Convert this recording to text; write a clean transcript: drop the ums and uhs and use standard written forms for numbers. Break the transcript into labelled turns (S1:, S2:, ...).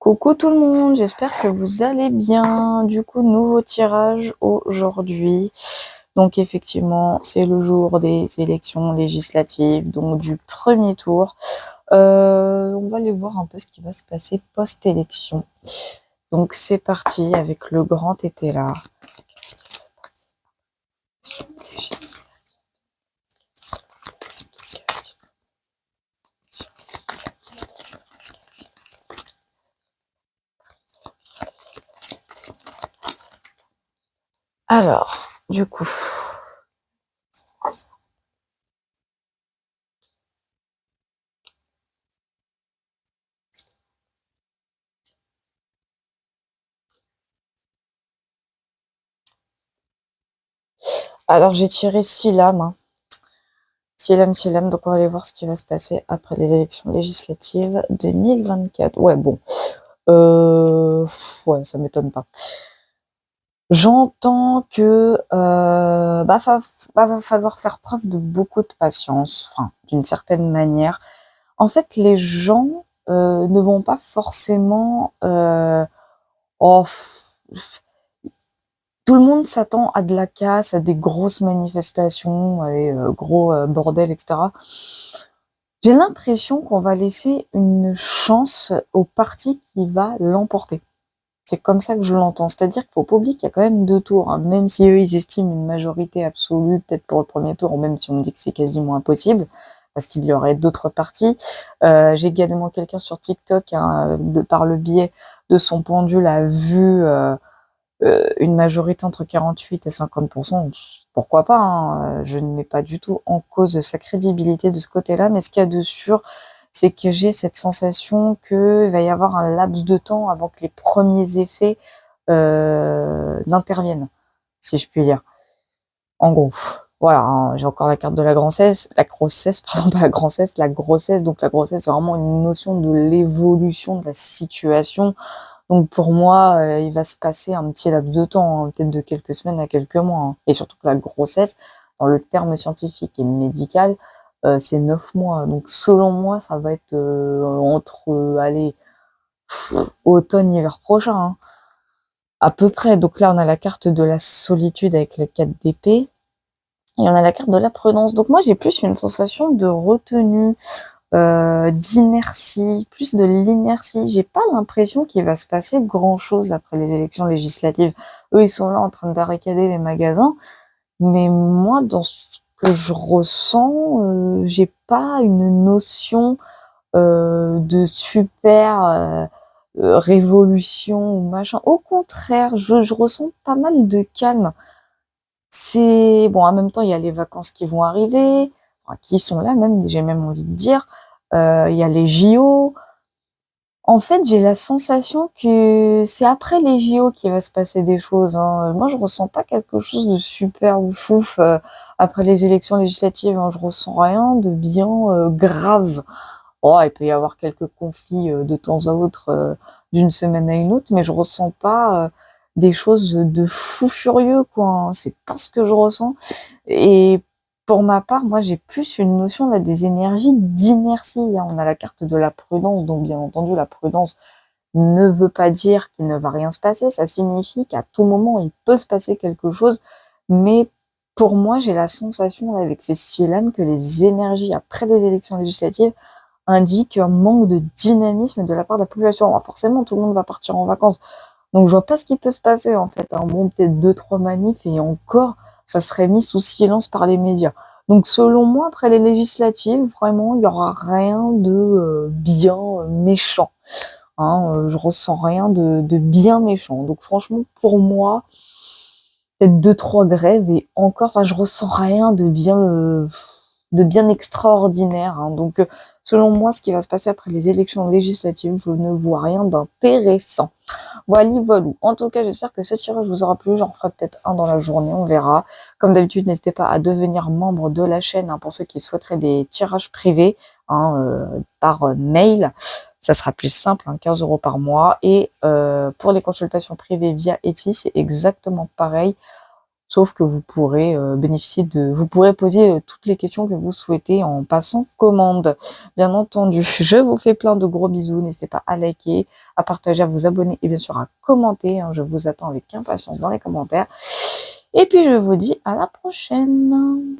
S1: Coucou tout le monde, j'espère que vous allez bien. Du coup, nouveau tirage aujourd'hui. Donc effectivement, c'est le jour des élections législatives, donc du premier tour. On va aller voir un peu ce qui va se passer post-élection. Donc c'est parti avec le grand été là. Alors, du coup... Alors j'ai tiré 6 lames. Hein. 6 lames, 6 lames. Donc on va aller voir ce qui va se passer après les élections législatives 2024. Ouais, bon. Ouais, ça m'étonne pas. J'entends que va falloir faire preuve de beaucoup de patience, enfin, d'une certaine manière. En fait, les gens ne vont pas forcément... oh, tout le monde s'attend à de la casse, à des grosses manifestations, et gros bordel, etc. J'ai l'impression qu'on va laisser une chance au parti qui va l'emporter. C'est comme ça que je l'entends. C'est-à-dire qu'il faut pas oublier qu'il y a quand même 2 tours. Hein. Même si eux, ils estiment une majorité absolue, peut-être pour le premier tour, ou même si on me dit que c'est quasiment impossible, parce qu'il y aurait d'autres partis. J'ai également quelqu'un sur TikTok, hein, par le biais de son pendule, a vu une majorité entre 48 et 50%. Pourquoi pas, hein. Je ne mets pas du tout en cause sa crédibilité de ce côté-là, mais ce qu'il y a de sûr, c'est que j'ai cette sensation qu'il va y avoir un laps de temps avant que les premiers effets n'interviennent, si je puis dire. En gros, voilà, hein, j'ai encore la carte de la grossesse, pardon, pas la grossesse, la grossesse. Donc la grossesse, c'est vraiment une notion de l'évolution de la situation. Donc pour moi, il va se passer un petit laps de temps, hein, peut-être de quelques semaines à quelques mois. Hein. Et surtout que la grossesse, dans le terme scientifique et médical, c'est 9 mois. Donc selon moi, ça va être entre, allez, automne, hiver prochain, hein, à peu près. Donc là, on a la carte de la solitude avec les 4 d'épée. Et on a la carte de la prudence. Donc moi, j'ai plus une sensation de retenue, d'inertie, plus de l'inertie. J'ai pas l'impression qu'il va se passer grand-chose après les élections législatives. Eux, ils sont là en train de barricader les magasins. Mais moi, dans ce que je ressens, j'ai pas une notion de super révolution ou machin. Au contraire, je ressens pas mal de calme. C'est bon, en même temps, il y a les vacances qui vont arriver, enfin, qui sont là même, j'ai même envie de dire. Il y a les JO. En fait, j'ai la sensation que c'est après les JO qu'il va se passer des choses. Hein. Moi, je ressens pas quelque chose de super ouf après les élections législatives. Hein. Je ressens rien de bien grave. Oh, il peut y avoir quelques conflits de temps à autre, d'une semaine à une autre, mais je ressens pas des choses de fou furieux, quoi. Hein. C'est pas ce que je ressens. Et pour ma part, moi, j'ai plus une notion là, des énergies d'inertie. Hein. On a la carte de la prudence, donc bien entendu, la prudence ne veut pas dire qu'il ne va rien se passer. Ça signifie qu'à tout moment, il peut se passer quelque chose. Mais pour moi, j'ai la sensation, avec ces 6 lames, que les énergies après les élections législatives indiquent un manque de dynamisme de la part de la population. Alors forcément, tout le monde va partir en vacances. Donc je vois pas ce qui peut se passer en fait. Hein. Bon, peut-être 2-3 manifs et encore, ça serait mis sous silence par les médias. Donc selon moi, après les législatives, vraiment, il y aura rien de bien méchant. Hein, je ressens rien de bien méchant. Donc franchement, pour moi, peut-être 2-3 grèves et encore, enfin, je ressens rien de bien extraordinaire. Hein. Donc selon moi, ce qui va se passer après les élections législatives, je ne vois rien d'intéressant. Voilà, voilà. En tout cas, j'espère que ce tirage vous aura plu. J'en ferai peut-être un dans la journée, on verra. Comme d'habitude, n'hésitez pas à devenir membre de la chaîne hein, pour ceux qui souhaiteraient des tirages privés hein, par mail. Ça sera plus simple, hein, 15 € par mois. Et pour les consultations privées via Etsy, c'est exactement pareil. sauf que vous pourrez vous pourrez poser toutes les questions que vous souhaitez en passant commande. Bien entendu, je vous fais plein de gros bisous. N'hésitez pas à liker, à partager, à vous abonner et bien sûr à commenter. Je vous attends avec impatience dans les commentaires. Et puis je vous dis à la prochaine.